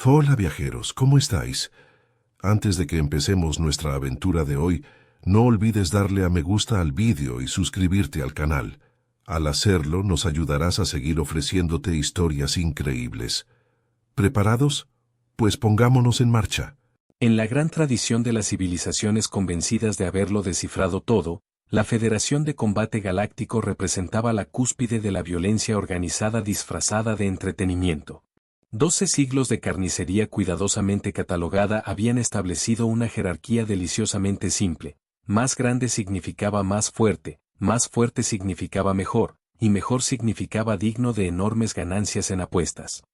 Hola viajeros, ¿cómo estáis? Antes de que empecemos nuestra aventura de hoy, no olvides darle a me gusta al vídeo y suscribirte al canal. Al hacerlo, nos ayudarás a seguir ofreciéndote historias increíbles. ¿Preparados? Pues pongámonos en marcha. En la gran tradición de las civilizaciones convencidas de haberlo descifrado todo, la Federación de Combate Galáctico representaba la cúspide de la violencia organizada disfrazada de entretenimiento. 12 siglos de carnicería cuidadosamente catalogada habían establecido una jerarquía deliciosamente simple. Más grande significaba más fuerte significaba mejor, y mejor significaba digno de enormes ganancias en apuestas.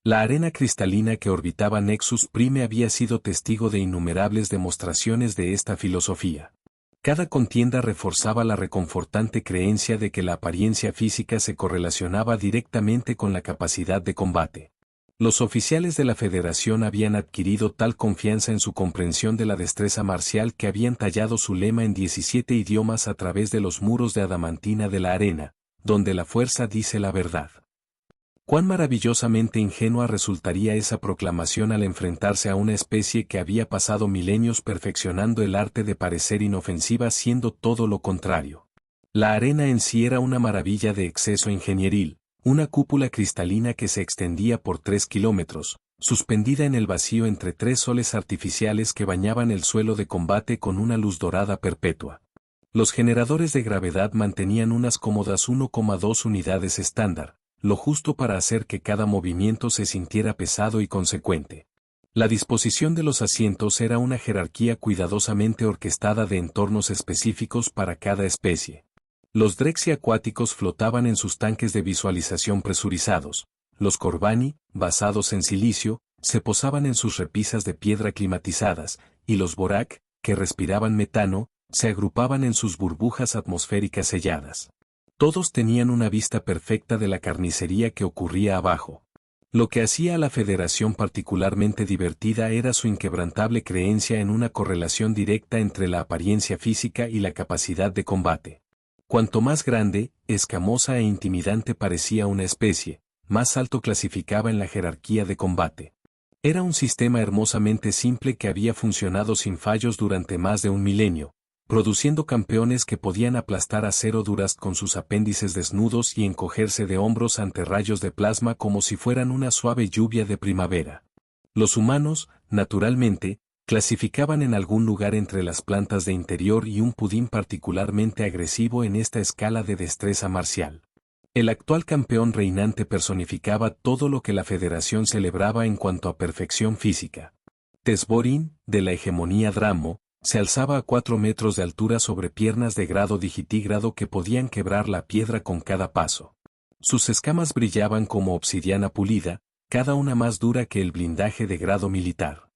La arena cristalina que orbitaba Nexus Prime había sido testigo de innumerables demostraciones de esta filosofía. Cada contienda reforzaba la reconfortante creencia de que la apariencia física se correlacionaba directamente con la capacidad de combate. Los oficiales de la Federación habían adquirido tal confianza en su comprensión de la destreza marcial que habían tallado su lema en 17 idiomas a través de los muros de adamantina de la arena, donde la fuerza dice la verdad. Cuán maravillosamente ingenua resultaría esa proclamación al enfrentarse a una especie que había pasado milenios perfeccionando el arte de parecer inofensiva siendo todo lo contrario. La arena en sí era una maravilla de exceso ingenieril, una cúpula cristalina que se extendía por 3 kilómetros, suspendida en el vacío entre 3 soles artificiales que bañaban el suelo de combate con una luz dorada perpetua. Los generadores de gravedad mantenían unas cómodas 1,2 unidades estándar, lo justo para hacer que cada movimiento se sintiera pesado y consecuente. La disposición de los asientos era una jerarquía cuidadosamente orquestada de entornos específicos para cada especie. Los Drexi acuáticos flotaban en sus tanques de visualización presurizados, los Corbani, basados en silicio, se posaban en sus repisas de piedra climatizadas, y los Borak, que respiraban metano, se agrupaban en sus burbujas atmosféricas selladas. Todos tenían una vista perfecta de la carnicería que ocurría abajo. Lo que hacía a la Federación particularmente divertida era su inquebrantable creencia en una correlación directa entre la apariencia física y la capacidad de combate. Cuanto más grande, escamosa e intimidante parecía una especie, más alto clasificaba en la jerarquía de combate. Era un sistema hermosamente simple que había funcionado sin fallos durante más de un milenio, produciendo campeones que podían aplastar acero duras con sus apéndices desnudos y encogerse de hombros ante rayos de plasma como si fueran una suave lluvia de primavera. Los humanos, naturalmente, clasificaban en algún lugar entre las plantas de interior y un pudín particularmente agresivo en esta escala de destreza marcial. El actual campeón reinante personificaba todo lo que la Federación celebraba en cuanto a perfección física. Tesborin, de la hegemonía Dramo, se alzaba a 4 metros de altura sobre piernas de grado digitígrado que podían quebrar la piedra con cada paso. Sus escamas brillaban como obsidiana pulida, cada una más dura que el blindaje de grado militar.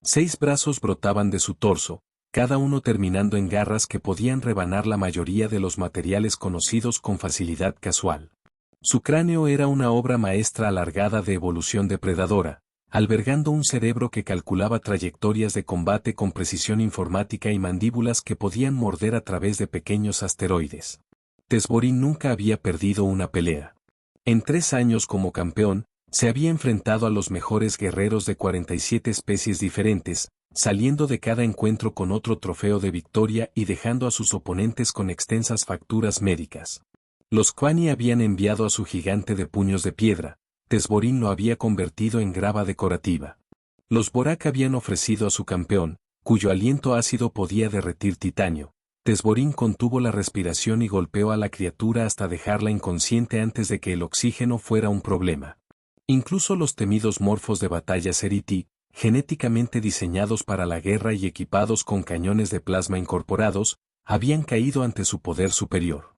6 brazos brotaban de su torso, cada uno terminando en garras que podían rebanar la mayoría de los materiales conocidos con facilidad casual. Su cráneo era una obra maestra alargada de evolución depredadora, albergando un cerebro que calculaba trayectorias de combate con precisión informática y mandíbulas que podían morder a través de pequeños asteroides. Tesborin nunca había perdido una pelea. En 3 años como campeón, se había enfrentado a los mejores guerreros de 47 especies diferentes, saliendo de cada encuentro con otro trofeo de victoria y dejando a sus oponentes con extensas facturas médicas. Los Kwani habían enviado a su gigante de puños de piedra, Tesborin lo había convertido en grava decorativa. Los Borak habían ofrecido a su campeón, cuyo aliento ácido podía derretir titanio. Tesborin contuvo la respiración y golpeó a la criatura hasta dejarla inconsciente antes de que el oxígeno fuera un problema. Incluso los temidos morfos de batalla Seriti, genéticamente diseñados para la guerra y equipados con cañones de plasma incorporados, habían caído ante su poder superior.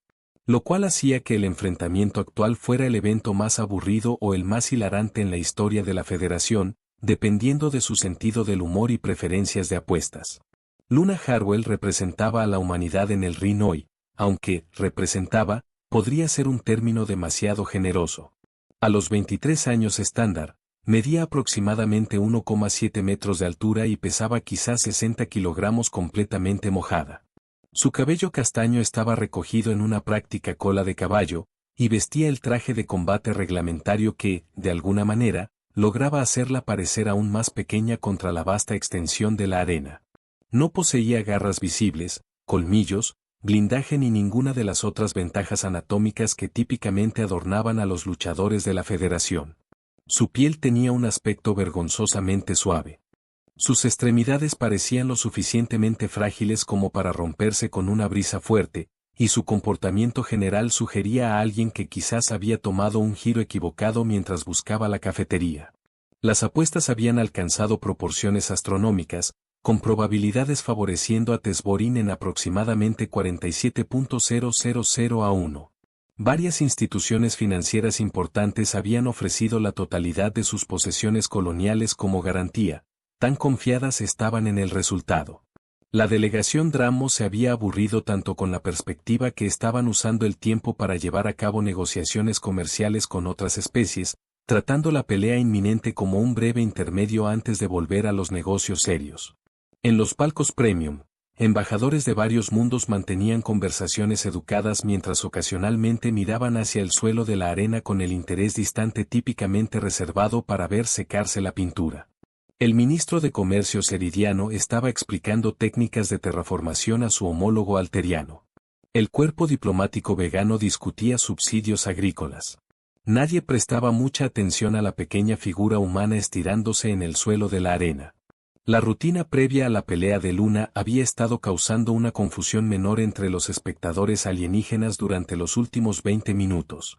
Lo cual hacía que el enfrentamiento actual fuera el evento más aburrido o el más hilarante en la historia de la Federación, dependiendo de su sentido del humor y preferencias de apuestas. Luna Harwell representaba a la humanidad en el ring hoy, aunque representaba, podría ser un término demasiado generoso. A los 23 años estándar, medía aproximadamente 1,7 metros de altura y pesaba quizás 60 kilogramos completamente mojada. Su cabello castaño estaba recogido en una práctica cola de caballo, y vestía el traje de combate reglamentario que, de alguna manera, lograba hacerla parecer aún más pequeña contra la vasta extensión de la arena. No poseía garras visibles, colmillos, blindaje ni ninguna de las otras ventajas anatómicas que típicamente adornaban a los luchadores de la Federación. Su piel tenía un aspecto vergonzosamente suave. Sus extremidades parecían lo suficientemente frágiles como para romperse con una brisa fuerte, y su comportamiento general sugería a alguien que quizás había tomado un giro equivocado mientras buscaba la cafetería. Las apuestas habían alcanzado proporciones astronómicas, con probabilidades favoreciendo a Tesborin en aproximadamente 47.000 a 1. Varias instituciones financieras importantes habían ofrecido la totalidad de sus posesiones coloniales como garantía, tan confiadas estaban en el resultado. La delegación Dramo se había aburrido tanto con la perspectiva que estaban usando el tiempo para llevar a cabo negociaciones comerciales con otras especies, tratando la pelea inminente como un breve intermedio antes de volver a los negocios serios. En los palcos premium, embajadores de varios mundos mantenían conversaciones educadas mientras ocasionalmente miraban hacia el suelo de la arena con el interés distante típicamente reservado para ver secarse la pintura. El ministro de Comercio Ceridiano estaba explicando técnicas de terraformación a su homólogo alteriano. El cuerpo diplomático vegano discutía subsidios agrícolas. Nadie prestaba mucha atención a la pequeña figura humana estirándose en el suelo de la arena. La rutina previa a la pelea de Luna había estado causando una confusión menor entre los espectadores alienígenas durante los últimos 20 minutos.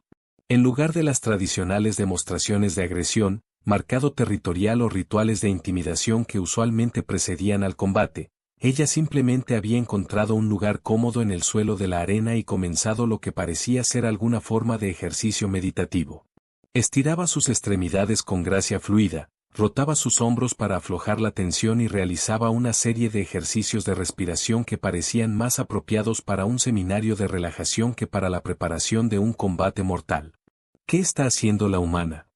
En lugar de las tradicionales demostraciones de agresión, marcado territorial o rituales de intimidación que usualmente precedían al combate, ella simplemente había encontrado un lugar cómodo en el suelo de la arena y comenzado lo que parecía ser alguna forma de ejercicio meditativo. Estiraba sus extremidades con gracia fluida, rotaba sus hombros para aflojar la tensión y realizaba una serie de ejercicios de respiración que parecían más apropiados para un seminario de relajación que para la preparación de un combate mortal. ¿Qué está haciendo la humana?,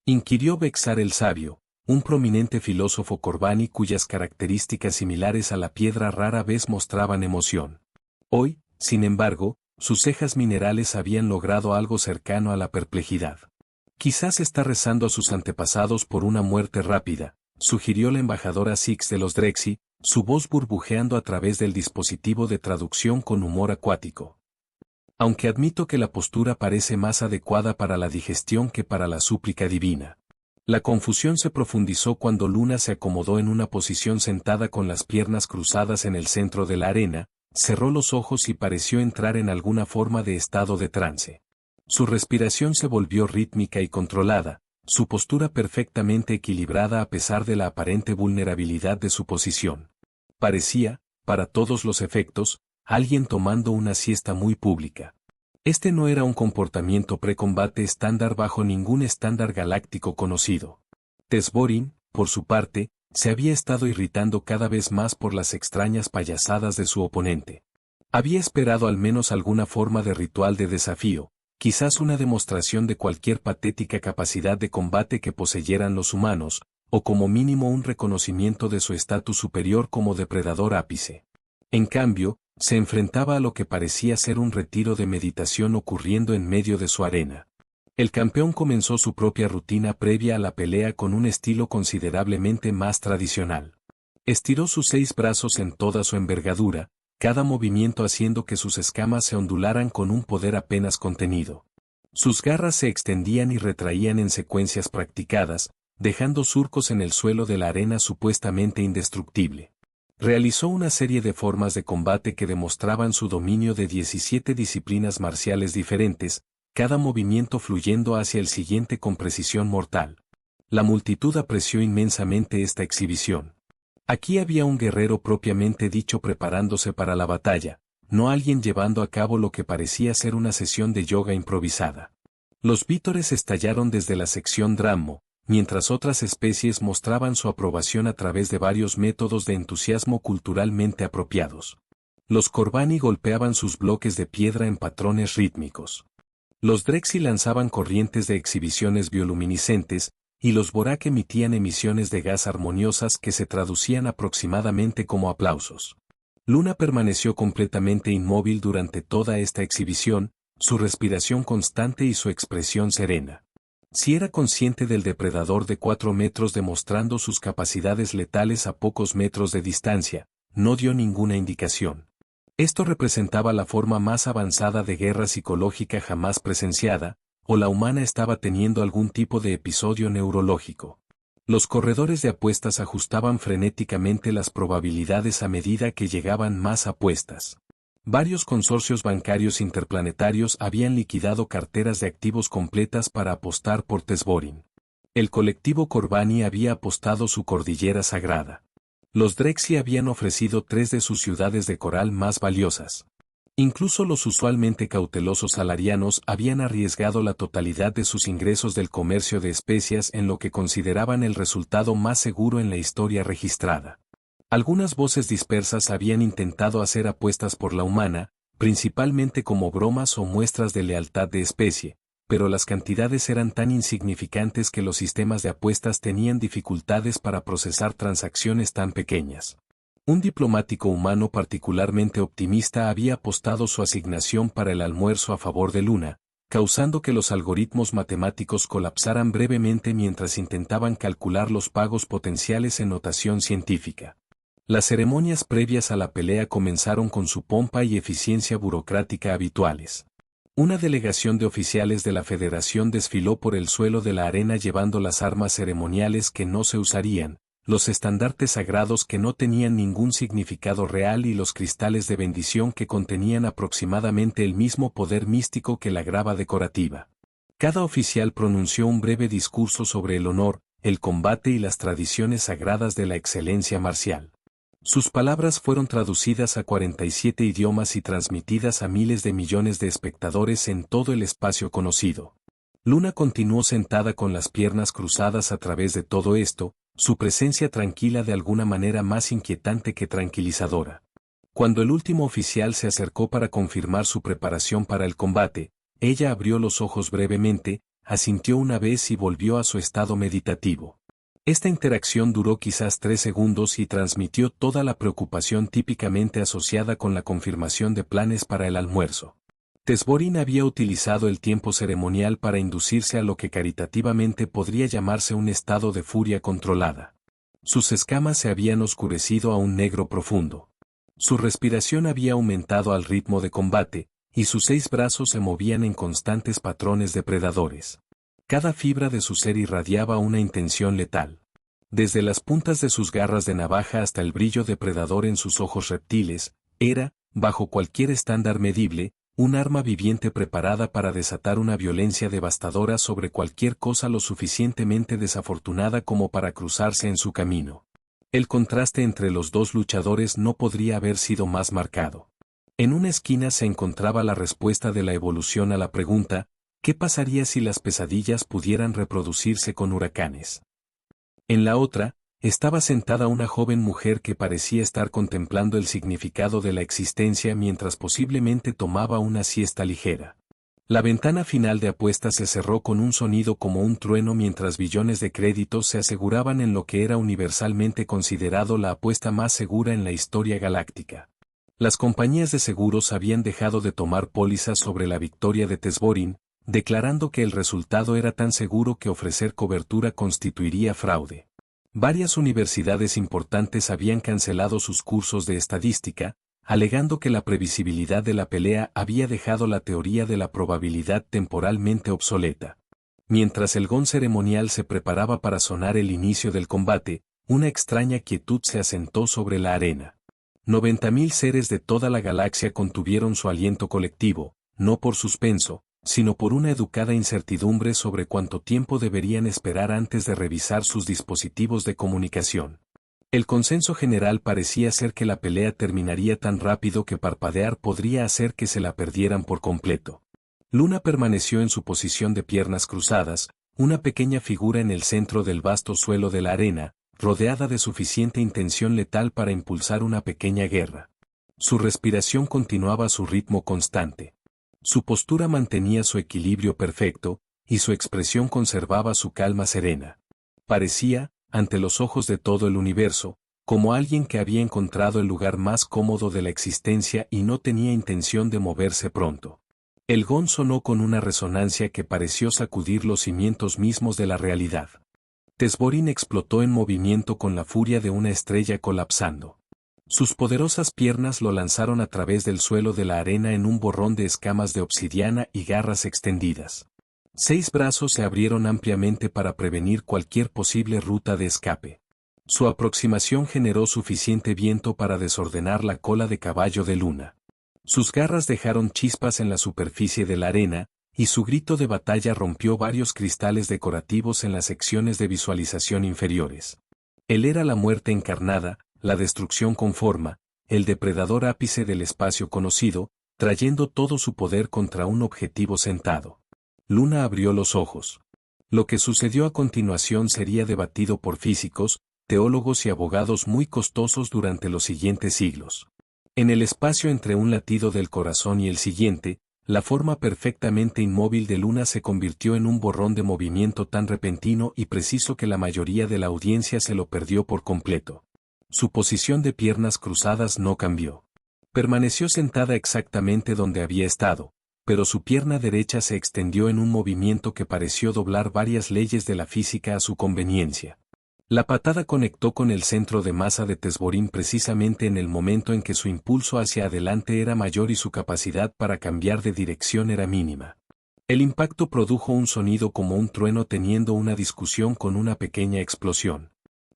inquirió Bexar el Sabio, un prominente filósofo Corbani cuyas características similares a la piedra rara vez mostraban emoción. Hoy, sin embargo, sus cejas minerales habían logrado algo cercano a la perplejidad. Quizás está rezando a sus antepasados por una muerte rápida, sugirió la embajadora Six de los Drexi, su voz burbujeando a través del dispositivo de traducción con humor acuático. Aunque admito que la postura parece más adecuada para la digestión que para la súplica divina. La confusión se profundizó cuando Luna se acomodó en una posición sentada con las piernas cruzadas en el centro de la arena, cerró los ojos y pareció entrar en alguna forma de estado de trance. Su respiración se volvió rítmica y controlada, su postura perfectamente equilibrada a pesar de la aparente vulnerabilidad de su posición. Parecía, para todos los efectos, alguien tomando una siesta muy pública. Este no era un comportamiento precombate estándar bajo ningún estándar galáctico conocido. Tesborin, por su parte, se había estado irritando cada vez más por las extrañas payasadas de su oponente. Había esperado al menos alguna forma de ritual de desafío, quizás una demostración de cualquier patética capacidad de combate que poseyeran los humanos, o como mínimo un reconocimiento de su estatus superior como depredador ápice. En cambio, se enfrentaba a lo que parecía ser un retiro de meditación ocurriendo en medio de su arena. El campeón comenzó su propia rutina previa a la pelea con un estilo considerablemente más tradicional. Estiró sus 6 brazos en toda su envergadura, cada movimiento haciendo que sus escamas se ondularan con un poder apenas contenido. Sus garras se extendían y retraían en secuencias practicadas, dejando surcos en el suelo de la arena supuestamente indestructible. Realizó una serie de formas de combate que demostraban su dominio de 17 disciplinas marciales diferentes, cada movimiento fluyendo hacia el siguiente con precisión mortal. La multitud apreció inmensamente esta exhibición. Aquí había un guerrero propiamente dicho preparándose para la batalla, no alguien llevando a cabo lo que parecía ser una sesión de yoga improvisada. Los vítores estallaron desde la sección Dramo, mientras otras especies mostraban su aprobación a través de varios métodos de entusiasmo culturalmente apropiados. Los Corbani golpeaban sus bloques de piedra en patrones rítmicos. Los Drexi lanzaban corrientes de exhibiciones bioluminiscentes, y los Borak emitían emisiones de gas armoniosas que se traducían aproximadamente como aplausos. Luna permaneció completamente inmóvil durante toda esta exhibición, su respiración constante y su expresión serena. Si era consciente del depredador de 4 metros demostrando sus capacidades letales a pocos metros de distancia, no dio ninguna indicación. Esto representaba la forma más avanzada de guerra psicológica jamás presenciada, o la humana estaba teniendo algún tipo de episodio neurológico. Los corredores de apuestas ajustaban frenéticamente las probabilidades a medida que llegaban más apuestas. Varios consorcios bancarios interplanetarios habían liquidado carteras de activos completas para apostar por Tesborin. El colectivo Corbani había apostado su cordillera sagrada. Los Drexi habían ofrecido 3 de sus ciudades de coral más valiosas. Incluso los usualmente cautelosos salarianos habían arriesgado la totalidad de sus ingresos del comercio de especias en lo que consideraban el resultado más seguro en la historia registrada. Algunas voces dispersas habían intentado hacer apuestas por la humana, principalmente como bromas o muestras de lealtad de especie, pero las cantidades eran tan insignificantes que los sistemas de apuestas tenían dificultades para procesar transacciones tan pequeñas. Un diplomático humano particularmente optimista había apostado su asignación para el almuerzo a favor de Luna, causando que los algoritmos matemáticos colapsaran brevemente mientras intentaban calcular los pagos potenciales en notación científica. Las ceremonias previas a la pelea comenzaron con su pompa y eficiencia burocrática habituales. Una delegación de oficiales de la Federación desfiló por el suelo de la arena llevando las armas ceremoniales que no se usarían, los estandartes sagrados que no tenían ningún significado real y los cristales de bendición que contenían aproximadamente el mismo poder místico que la grava decorativa. Cada oficial pronunció un breve discurso sobre el honor, el combate y las tradiciones sagradas de la excelencia marcial. Sus palabras fueron traducidas a 47 idiomas y transmitidas a miles de millones de espectadores en todo el espacio conocido. Luna continuó sentada con las piernas cruzadas a través de todo esto, su presencia tranquila de alguna manera más inquietante que tranquilizadora. Cuando el último oficial se acercó para confirmar su preparación para el combate, ella abrió los ojos brevemente, asintió una vez y volvió a su estado meditativo. Esta interacción duró quizás 3 segundos y transmitió toda la preocupación típicamente asociada con la confirmación de planes para el almuerzo. Tesborin había utilizado el tiempo ceremonial para inducirse a lo que caritativamente podría llamarse un estado de furia controlada. Sus escamas se habían oscurecido a un negro profundo. Su respiración había aumentado al ritmo de combate, y sus 6 brazos se movían en constantes patrones depredadores. Cada fibra de su ser irradiaba una intención letal. Desde las puntas de sus garras de navaja hasta el brillo depredador en sus ojos reptiles, era, bajo cualquier estándar medible, un arma viviente preparada para desatar una violencia devastadora sobre cualquier cosa lo suficientemente desafortunada como para cruzarse en su camino. El contraste entre los dos luchadores no podría haber sido más marcado. En una esquina se encontraba la respuesta de la evolución a la pregunta, ¿qué pasaría si las pesadillas pudieran reproducirse con huracanes? En la otra, estaba sentada una joven mujer que parecía estar contemplando el significado de la existencia mientras posiblemente tomaba una siesta ligera. La ventana final de apuestas se cerró con un sonido como un trueno mientras billones de créditos se aseguraban en lo que era universalmente considerado la apuesta más segura en la historia galáctica. Las compañías de seguros habían dejado de tomar pólizas sobre la victoria de Tesborin, declarando que el resultado era tan seguro que ofrecer cobertura constituiría fraude. Varias universidades importantes habían cancelado sus cursos de estadística, alegando que la previsibilidad de la pelea había dejado la teoría de la probabilidad temporalmente obsoleta. Mientras el gong ceremonial se preparaba para sonar el inicio del combate, una extraña quietud se asentó sobre la arena. 90.000 seres de toda la galaxia contuvieron su aliento colectivo, no por suspenso, sino por una educada incertidumbre sobre cuánto tiempo deberían esperar antes de revisar sus dispositivos de comunicación. El consenso general parecía ser que la pelea terminaría tan rápido que parpadear podría hacer que se la perdieran por completo. Luna permaneció en su posición de piernas cruzadas, una pequeña figura en el centro del vasto suelo de la arena, rodeada de suficiente intención letal para impulsar una pequeña guerra. Su respiración continuaba a su ritmo constante. Su postura mantenía su equilibrio perfecto, y su expresión conservaba su calma serena. Parecía, ante los ojos de todo el universo, como alguien que había encontrado el lugar más cómodo de la existencia y no tenía intención de moverse pronto. El gong sonó con una resonancia que pareció sacudir los cimientos mismos de la realidad. Tesborin explotó en movimiento con la furia de una estrella colapsando. Sus poderosas piernas lo lanzaron a través del suelo de la arena en un borrón de escamas de obsidiana y garras extendidas. 6 brazos se abrieron ampliamente para prevenir cualquier posible ruta de escape. Su aproximación generó suficiente viento para desordenar la cola de caballo de luna. Sus garras dejaron chispas en la superficie de la arena, y su grito de batalla rompió varios cristales decorativos en las secciones de visualización inferiores. Él era la muerte encarnada, la destrucción con forma, el depredador ápice del espacio conocido, trayendo todo su poder contra un objetivo sentado. Luna abrió los ojos. Lo que sucedió a continuación sería debatido por físicos, teólogos y abogados muy costosos durante los siguientes siglos. En el espacio entre un latido del corazón y el siguiente, la forma perfectamente inmóvil de Luna se convirtió en un borrón de movimiento tan repentino y preciso que la mayoría de la audiencia se lo perdió por completo. Su posición de piernas cruzadas no cambió. Permaneció sentada exactamente donde había estado, pero su pierna derecha se extendió en un movimiento que pareció doblar varias leyes de la física a su conveniencia. La patada conectó con el centro de masa de Tesborin precisamente en el momento en que su impulso hacia adelante era mayor y su capacidad para cambiar de dirección era mínima. El impacto produjo un sonido como un trueno teniendo una discusión con una pequeña explosión.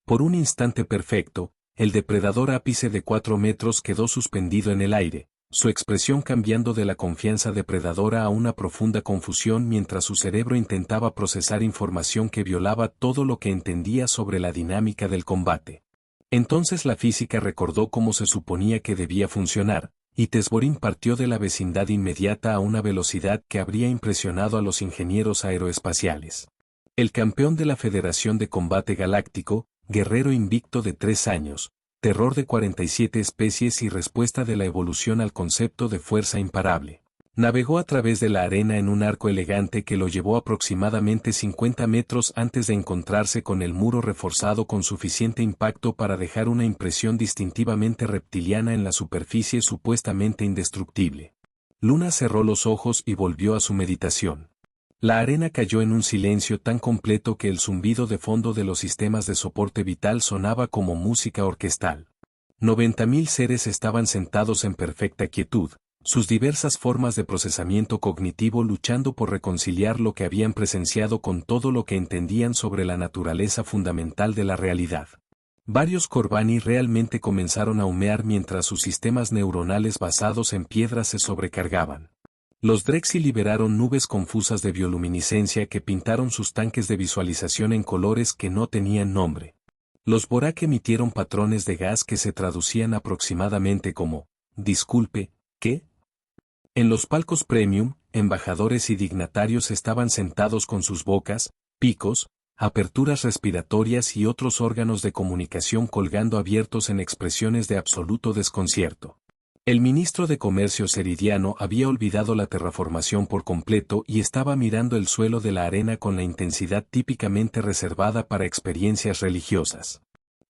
Por un instante perfecto, el depredador ápice de 4 metros quedó suspendido en el aire, su expresión cambiando de la confianza depredadora a una profunda confusión mientras su cerebro intentaba procesar información que violaba todo lo que entendía sobre la dinámica del combate. Entonces la física recordó cómo se suponía que debía funcionar, y Tesborin partió de la vecindad inmediata a una velocidad que habría impresionado a los ingenieros aeroespaciales. El campeón de la Federación de Combate Galáctico, guerrero invicto de 3 años, terror de 47 especies y respuesta de la evolución al concepto de fuerza imparable. Navegó a través de la arena en un arco elegante que lo llevó aproximadamente 50 metros antes de encontrarse con el muro reforzado con suficiente impacto para dejar una impresión distintivamente reptiliana en la superficie supuestamente indestructible. Luna cerró los ojos y volvió a su meditación. La arena cayó en un silencio tan completo que el zumbido de fondo de los sistemas de soporte vital sonaba como música orquestal. 90.000 seres estaban sentados en perfecta quietud, sus diversas formas de procesamiento cognitivo luchando por reconciliar lo que habían presenciado con todo lo que entendían sobre la naturaleza fundamental de la realidad. Varios Corbani realmente comenzaron a humear mientras sus sistemas neuronales basados en piedras se sobrecargaban. Los Drexi liberaron nubes confusas de bioluminiscencia que pintaron sus tanques de visualización en colores que no tenían nombre. Los Borak emitieron patrones de gas que se traducían aproximadamente como, disculpe, ¿qué? En los palcos premium, embajadores y dignatarios estaban sentados con sus bocas, picos, aperturas respiratorias y otros órganos de comunicación colgando abiertos en expresiones de absoluto desconcierto. El ministro de Comercio Ceridiano había olvidado la terraformación por completo y estaba mirando el suelo de la arena con la intensidad típicamente reservada para experiencias religiosas.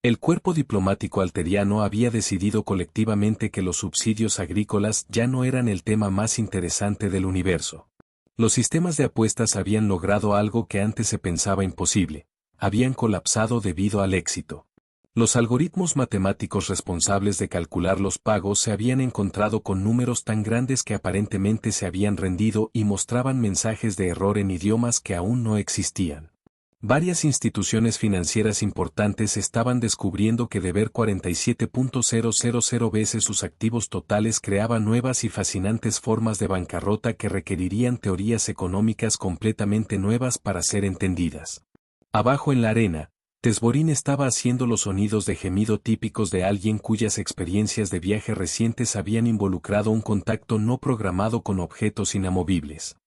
El cuerpo diplomático alteriano había decidido colectivamente que los subsidios agrícolas ya no eran el tema más interesante del universo. Los sistemas de apuestas habían logrado algo que antes se pensaba imposible, habían colapsado debido al éxito. Los algoritmos matemáticos responsables de calcular los pagos se habían encontrado con números tan grandes que aparentemente se habían rendido y mostraban mensajes de error en idiomas que aún no existían. Varias instituciones financieras importantes estaban descubriendo que deber 47.000 veces sus activos totales creaba nuevas y fascinantes formas de bancarrota que requerirían teorías económicas completamente nuevas para ser entendidas. Abajo en la arena, Tesborin estaba haciendo los sonidos de gemido típicos de alguien cuyas experiencias de viaje recientes habían involucrado un contacto no programado con objetos inamovibles.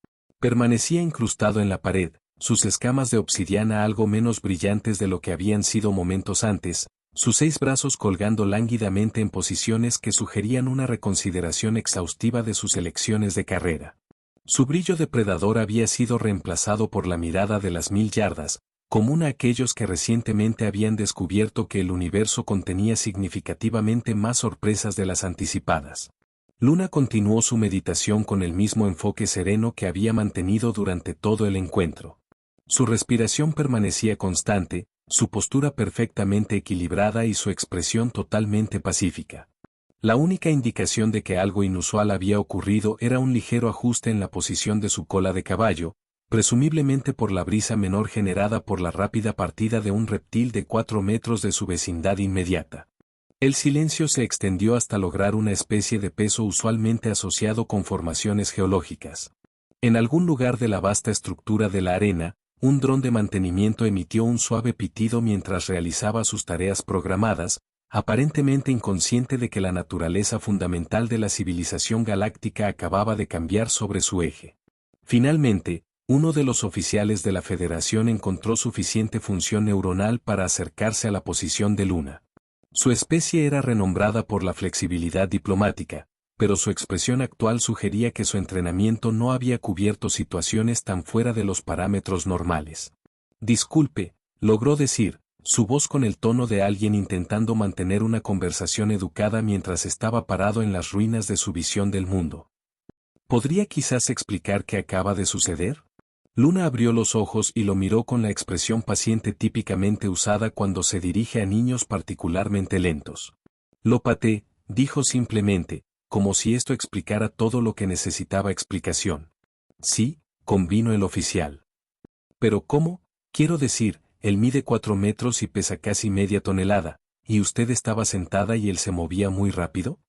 Permanecía incrustado en la pared, sus escamas de obsidiana algo menos brillantes de lo que habían sido momentos antes, sus 6 brazos colgando lánguidamente en posiciones que sugerían una reconsideración exhaustiva de sus elecciones de carrera. Su brillo depredador había sido reemplazado por la mirada de las 1000 yardas, común a aquellos que recientemente habían descubierto que el universo contenía significativamente más sorpresas de las anticipadas. Luna continuó su meditación con el mismo enfoque sereno que había mantenido durante todo el encuentro. Su respiración permanecía constante, su postura perfectamente equilibrada y su expresión totalmente pacífica. La única indicación de que algo inusual había ocurrido era un ligero ajuste en la posición de su cola de caballo, presumiblemente por la brisa menor generada por la rápida partida de un reptil de 4 metros de su vecindad inmediata. El silencio se extendió hasta lograr una especie de peso usualmente asociado con formaciones geológicas. En algún lugar de la vasta estructura de la arena, un dron de mantenimiento emitió un suave pitido mientras realizaba sus tareas programadas, aparentemente inconsciente de que la naturaleza fundamental de la civilización galáctica acababa de cambiar sobre su eje. Finalmente, uno de los oficiales de la Federación encontró suficiente función neuronal para acercarse a la posición de Luna. Su especie era renombrada por la flexibilidad diplomática, pero su expresión actual sugería que su entrenamiento no había cubierto situaciones tan fuera de los parámetros normales. Disculpe, logró decir, su voz con el tono de alguien intentando mantener una conversación educada mientras estaba parado en las ruinas de su visión del mundo. ¿Podría quizás explicar qué acaba de suceder? Luna abrió los ojos y lo miró con la expresión paciente típicamente usada cuando se dirige a niños particularmente lentos. Lo paté, dijo simplemente, como si esto explicara todo lo que necesitaba explicación. Sí, convino el oficial. Pero ¿cómo? Quiero decir, él mide 4 metros y pesa casi media tonelada, ¿y usted estaba sentada y él se movía muy rápido?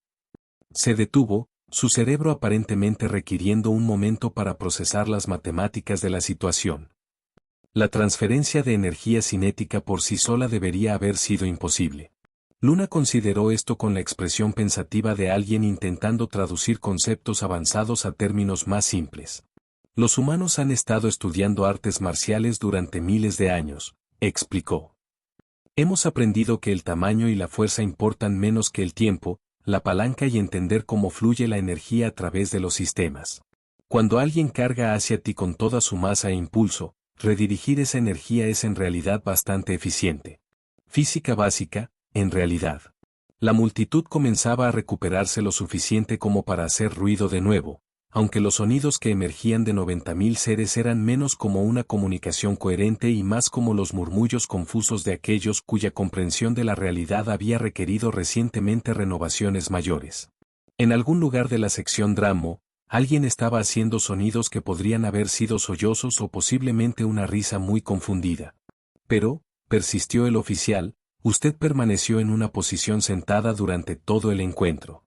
Se detuvo, su cerebro aparentemente requiriendo un momento para procesar las matemáticas de la situación. La transferencia de energía cinética por sí sola debería haber sido imposible. Luna consideró esto con la expresión pensativa de alguien intentando traducir conceptos avanzados a términos más simples. Los humanos han estado estudiando artes marciales durante miles de años, explicó. Hemos aprendido que el tamaño y la fuerza importan menos que el tiempo, la palanca y entender cómo fluye la energía a través de los sistemas. Cuando alguien carga hacia ti con toda su masa e impulso, redirigir esa energía es en realidad bastante eficiente. Física básica, en realidad. La multitud comenzaba a recuperarse lo suficiente como para hacer ruido de nuevo, aunque los sonidos que emergían de 90.000 seres eran menos como una comunicación coherente y más como los murmullos confusos de aquellos cuya comprensión de la realidad había requerido recientemente renovaciones mayores. En algún lugar de la sección Dramo, alguien estaba haciendo sonidos que podrían haber sido sollozos o posiblemente una risa muy confundida. Pero, persistió el oficial, usted permaneció en una posición sentada durante todo el encuentro.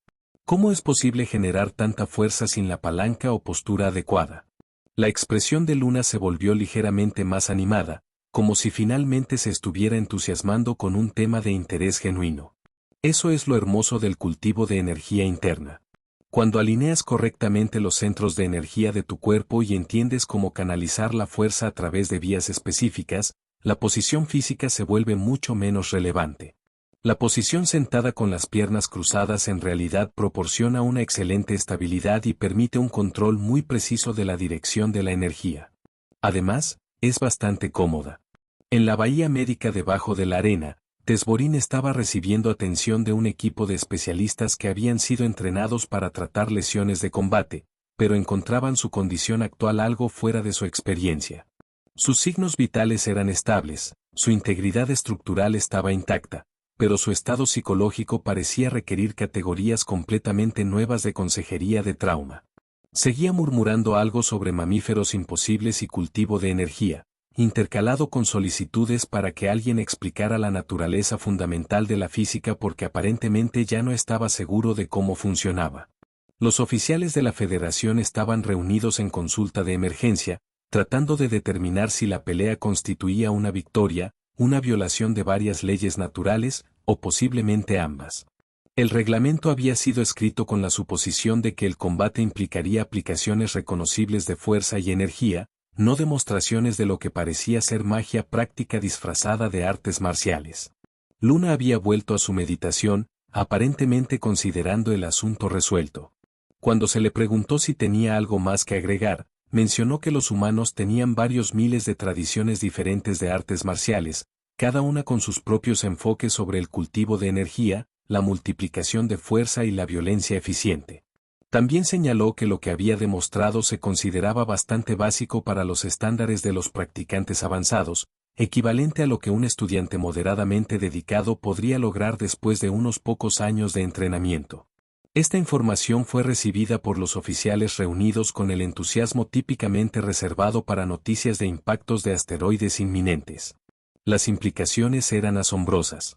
¿Cómo es posible generar tanta fuerza sin la palanca o postura adecuada? La expresión de Luna se volvió ligeramente más animada, como si finalmente se estuviera entusiasmando con un tema de interés genuino. Eso es lo hermoso del cultivo de energía interna. Cuando alineas correctamente los centros de energía de tu cuerpo y entiendes cómo canalizar la fuerza a través de vías específicas, la posición física se vuelve mucho menos relevante. La posición sentada con las piernas cruzadas en realidad proporciona una excelente estabilidad y permite un control muy preciso de la dirección de la energía. Además, es bastante cómoda. En la bahía médica debajo de la arena, Tesborín estaba recibiendo atención de un equipo de especialistas que habían sido entrenados para tratar lesiones de combate, pero encontraban su condición actual algo fuera de su experiencia. Sus signos vitales eran estables, su integridad estructural estaba intacta, pero su estado psicológico parecía requerir categorías completamente nuevas de consejería de trauma. Seguía murmurando algo sobre mamíferos imposibles y cultivo de energía, intercalado con solicitudes para que alguien explicara la naturaleza fundamental de la física porque aparentemente ya no estaba seguro de cómo funcionaba. Los oficiales de la Federación estaban reunidos en consulta de emergencia, tratando de determinar si la pelea constituía una victoria, una violación de varias leyes naturales, o posiblemente ambas. El reglamento había sido escrito con la suposición de que el combate implicaría aplicaciones reconocibles de fuerza y energía, no demostraciones de lo que parecía ser magia práctica disfrazada de artes marciales. Luna había vuelto a su meditación, aparentemente considerando el asunto resuelto. Cuando se le preguntó si tenía algo más que agregar, mencionó que los humanos tenían varios miles de tradiciones diferentes de artes marciales, cada una con sus propios enfoques sobre el cultivo de energía, la multiplicación de fuerza y la violencia eficiente. También señaló que lo que había demostrado se consideraba bastante básico para los estándares de los practicantes avanzados, equivalente a lo que un estudiante moderadamente dedicado podría lograr después de unos pocos años de entrenamiento. Esta información fue recibida por los oficiales reunidos con el entusiasmo típicamente reservado para noticias de impactos de asteroides inminentes. Las implicaciones eran asombrosas.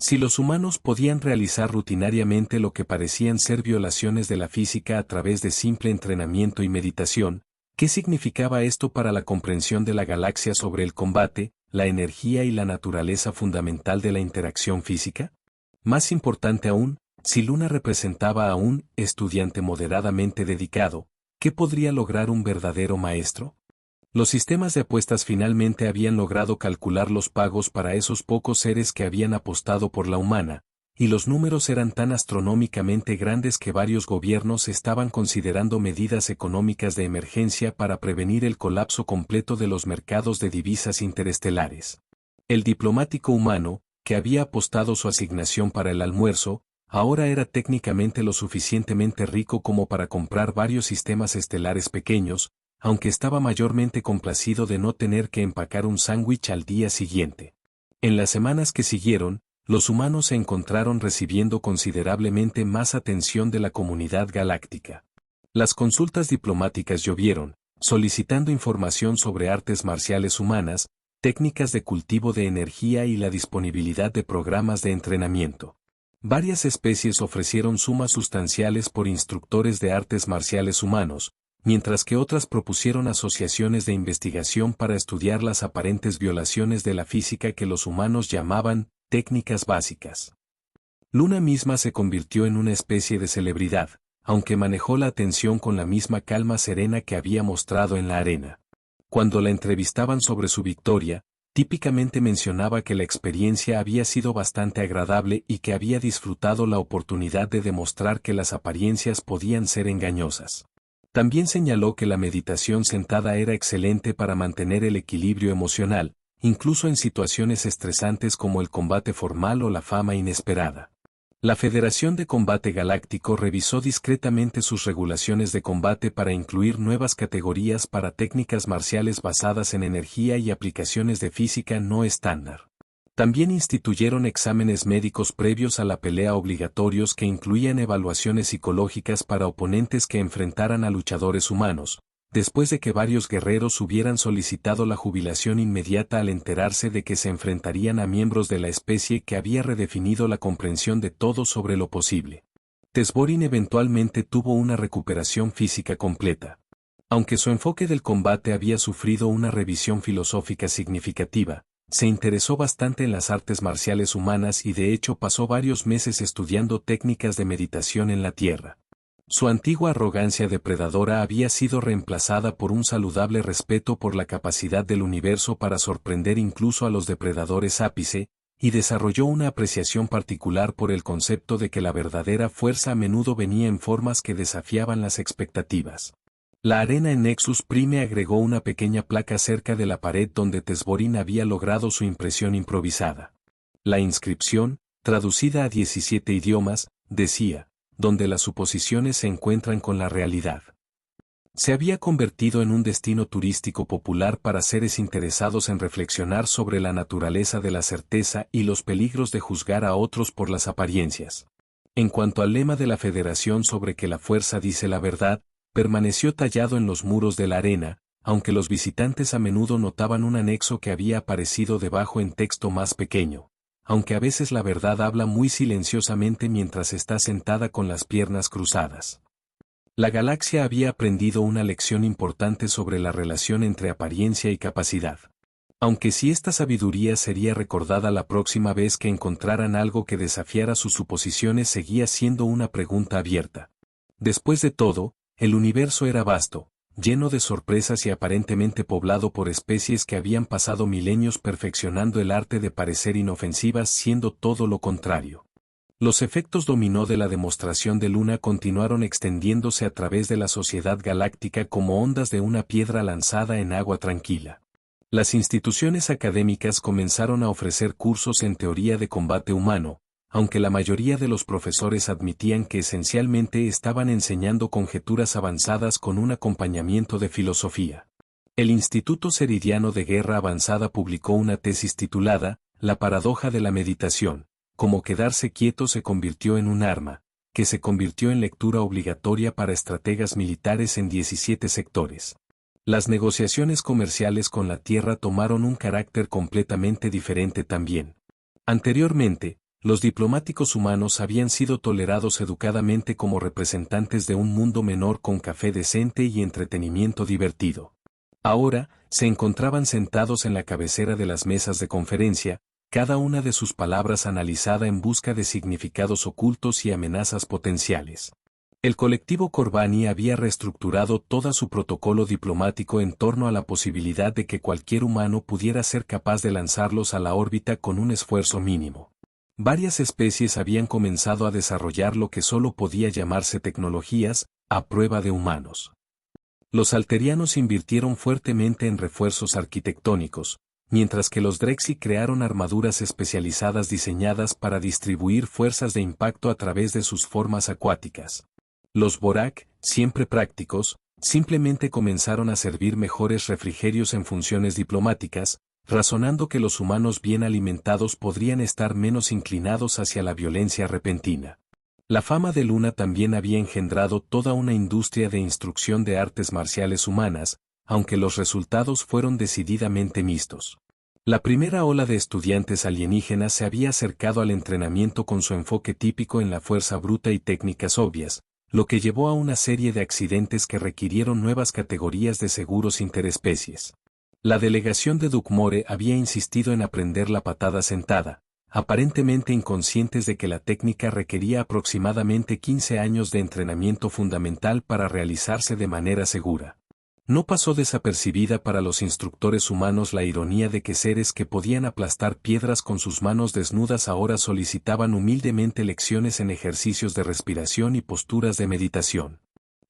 Si los humanos podían realizar rutinariamente lo que parecían ser violaciones de la física a través de simple entrenamiento y meditación, ¿qué significaba esto para la comprensión de la galaxia sobre el combate, la energía y la naturaleza fundamental de la interacción física? Más importante aún, si Luna representaba a un estudiante moderadamente dedicado, ¿qué podría lograr un verdadero maestro? Los sistemas de apuestas finalmente habían logrado calcular los pagos para esos pocos seres que habían apostado por la humana, y los números eran tan astronómicamente grandes que varios gobiernos estaban considerando medidas económicas de emergencia para prevenir el colapso completo de los mercados de divisas interestelares. El diplomático humano, que había apostado su asignación para el almuerzo, ahora era técnicamente lo suficientemente rico como para comprar varios sistemas estelares pequeños, aunque estaba mayormente complacido de no tener que empacar un sándwich al día siguiente. En las semanas que siguieron, los humanos se encontraron recibiendo considerablemente más atención de la comunidad galáctica. Las consultas diplomáticas llovieron, solicitando información sobre artes marciales humanas, técnicas de cultivo de energía y la disponibilidad de programas de entrenamiento. Varias especies ofrecieron sumas sustanciales por instructores de artes marciales humanos, mientras que otras propusieron asociaciones de investigación para estudiar las aparentes violaciones de la física que los humanos llamaban técnicas básicas. Luna misma se convirtió en una especie de celebridad, aunque manejó la atención con la misma calma serena que había mostrado en la arena. Cuando la entrevistaban sobre su victoria, típicamente mencionaba que la experiencia había sido bastante agradable y que había disfrutado la oportunidad de demostrar que las apariencias podían ser engañosas. También señaló que la meditación sentada era excelente para mantener el equilibrio emocional, incluso en situaciones estresantes como el combate formal o la fama inesperada. La Federación de Combate Galáctico revisó discretamente sus regulaciones de combate para incluir nuevas categorías para técnicas marciales basadas en energía y aplicaciones de física no estándar. También instituyeron exámenes médicos previos a la pelea obligatorios que incluían evaluaciones psicológicas para oponentes que enfrentaran a luchadores humanos, después de que varios guerreros hubieran solicitado la jubilación inmediata al enterarse de que se enfrentarían a miembros de la especie que había redefinido la comprensión de todo sobre lo posible. Tesborin eventualmente tuvo una recuperación física completa. Aunque su enfoque del combate había sufrido una revisión filosófica significativa, se interesó bastante en las artes marciales humanas y de hecho pasó varios meses estudiando técnicas de meditación en la Tierra. Su antigua arrogancia depredadora había sido reemplazada por un saludable respeto por la capacidad del universo para sorprender incluso a los depredadores ápice, y desarrolló una apreciación particular por el concepto de que la verdadera fuerza a menudo venía en formas que desafiaban las expectativas. La arena en Nexus Prime agregó una pequeña placa cerca de la pared donde Tesborin había logrado su impresión improvisada. La inscripción, traducida a 17 idiomas, decía, donde las suposiciones se encuentran con la realidad. Se había convertido en un destino turístico popular para seres interesados en reflexionar sobre la naturaleza de la certeza y los peligros de juzgar a otros por las apariencias. En cuanto al lema de la Federación sobre que la fuerza dice la verdad, permaneció tallado en los muros de la arena, aunque los visitantes a menudo notaban un anexo que había aparecido debajo en texto más pequeño. Aunque a veces la verdad habla muy silenciosamente mientras está sentada con las piernas cruzadas. La galaxia había aprendido una lección importante sobre la relación entre apariencia y capacidad. Aunque si esta sabiduría sería recordada la próxima vez que encontraran algo que desafiara sus suposiciones, seguía siendo una pregunta abierta. Después de todo, el universo era vasto, lleno de sorpresas y aparentemente poblado por especies que habían pasado milenios perfeccionando el arte de parecer inofensivas siendo todo lo contrario. Los efectos dominó de la demostración de Luna continuaron extendiéndose a través de la sociedad galáctica como ondas de una piedra lanzada en agua tranquila. Las instituciones académicas comenzaron a ofrecer cursos en teoría de combate humano, aunque la mayoría de los profesores admitían que esencialmente estaban enseñando conjeturas avanzadas con un acompañamiento de filosofía. El Instituto Ceridiano de Guerra Avanzada publicó una tesis titulada La paradoja de la meditación, cómo quedarse quieto se convirtió en un arma, que se convirtió en lectura obligatoria para estrategas militares en 17 sectores. Las negociaciones comerciales con la Tierra tomaron un carácter completamente diferente también. Anteriormente, los diplomáticos humanos habían sido tolerados educadamente como representantes de un mundo menor con café decente y entretenimiento divertido. Ahora, se encontraban sentados en la cabecera de las mesas de conferencia, cada una de sus palabras analizada en busca de significados ocultos y amenazas potenciales. El colectivo Corbani había reestructurado todo su protocolo diplomático en torno a la posibilidad de que cualquier humano pudiera ser capaz de lanzarlos a la órbita con un esfuerzo mínimo. Varias especies habían comenzado a desarrollar lo que solo podía llamarse tecnologías, a prueba de humanos. Los alterianos invirtieron fuertemente en refuerzos arquitectónicos, mientras que los Drexi crearon armaduras especializadas diseñadas para distribuir fuerzas de impacto a través de sus formas acuáticas. Los Borak, siempre prácticos, simplemente comenzaron a servir mejores refrigerios en funciones diplomáticas, razonando que los humanos bien alimentados podrían estar menos inclinados hacia la violencia repentina. La fama de Luna también había engendrado toda una industria de instrucción de artes marciales humanas, aunque los resultados fueron decididamente mixtos. La primera ola de estudiantes alienígenas se había acercado al entrenamiento con su enfoque típico en la fuerza bruta y técnicas obvias, lo que llevó a una serie de accidentes que requirieron nuevas categorías de seguros interespecies. La delegación de Dukmore había insistido en aprender la patada sentada, aparentemente inconscientes de que la técnica requería aproximadamente 15 años de entrenamiento fundamental para realizarse de manera segura. No pasó desapercibida para los instructores humanos la ironía de que seres que podían aplastar piedras con sus manos desnudas ahora solicitaban humildemente lecciones en ejercicios de respiración y posturas de meditación.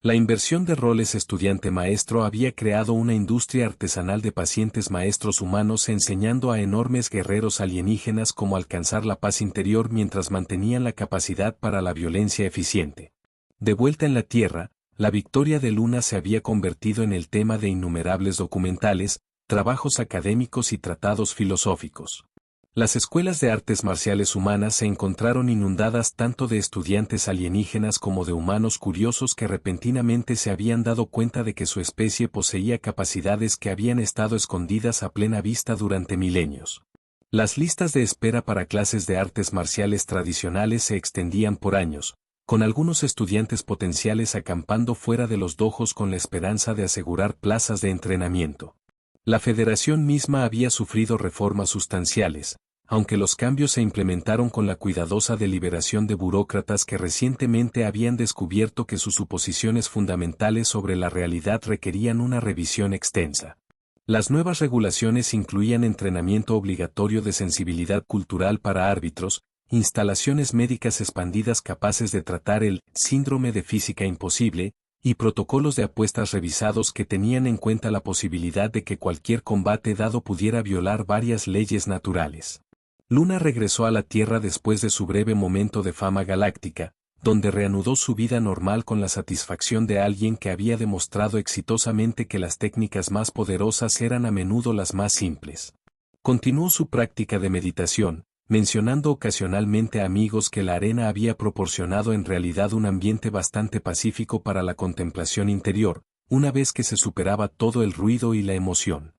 La inversión de roles estudiante-maestro había creado una industria artesanal de pacientes maestros humanos enseñando a enormes guerreros alienígenas cómo alcanzar la paz interior mientras mantenían la capacidad para la violencia eficiente. De vuelta en la Tierra, la victoria de Luna se había convertido en el tema de innumerables documentales, trabajos académicos y tratados filosóficos. Las escuelas de artes marciales humanas se encontraron inundadas tanto de estudiantes alienígenas como de humanos curiosos que repentinamente se habían dado cuenta de que su especie poseía capacidades que habían estado escondidas a plena vista durante milenios. Las listas de espera para clases de artes marciales tradicionales se extendían por años, con algunos estudiantes potenciales acampando fuera de los dojos con la esperanza de asegurar plazas de entrenamiento. La federación misma había sufrido reformas sustanciales, aunque los cambios se implementaron con la cuidadosa deliberación de burócratas que recientemente habían descubierto que sus suposiciones fundamentales sobre la realidad requerían una revisión extensa. Las nuevas regulaciones incluían entrenamiento obligatorio de sensibilidad cultural para árbitros, instalaciones médicas expandidas capaces de tratar el síndrome de física imposible, y protocolos de apuestas revisados que tenían en cuenta la posibilidad de que cualquier combate dado pudiera violar varias leyes naturales. Luna regresó a la Tierra después de su breve momento de fama galáctica, donde reanudó su vida normal con la satisfacción de alguien que había demostrado exitosamente que las técnicas más poderosas eran a menudo las más simples. Continuó su práctica de meditación, mencionando ocasionalmente a amigos que la arena había proporcionado en realidad un ambiente bastante pacífico para la contemplación interior, una vez que se superaba todo el ruido y la emoción.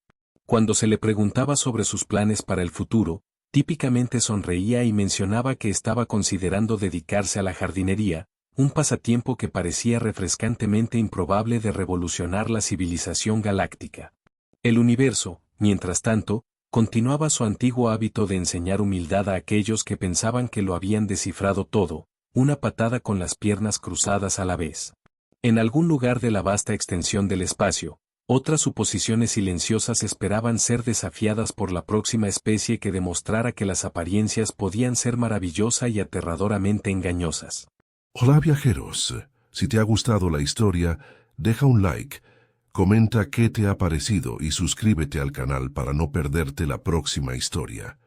Cuando se le preguntaba sobre sus planes para el futuro, típicamente sonreía y mencionaba que estaba considerando dedicarse a la jardinería, un pasatiempo que parecía refrescantemente improbable de revolucionar la civilización galáctica. El universo, mientras tanto, continuaba su antiguo hábito de enseñar humildad a aquellos que pensaban que lo habían descifrado todo, una patada con las piernas cruzadas a la vez. En algún lugar de la vasta extensión del espacio, otras suposiciones silenciosas esperaban ser desafiadas por la próxima especie que demostrara que las apariencias podían ser maravillosa y aterradoramente engañosas. Hola viajeros, si te ha gustado la historia, deja un like, comenta qué te ha parecido y suscríbete al canal para no perderte la próxima historia.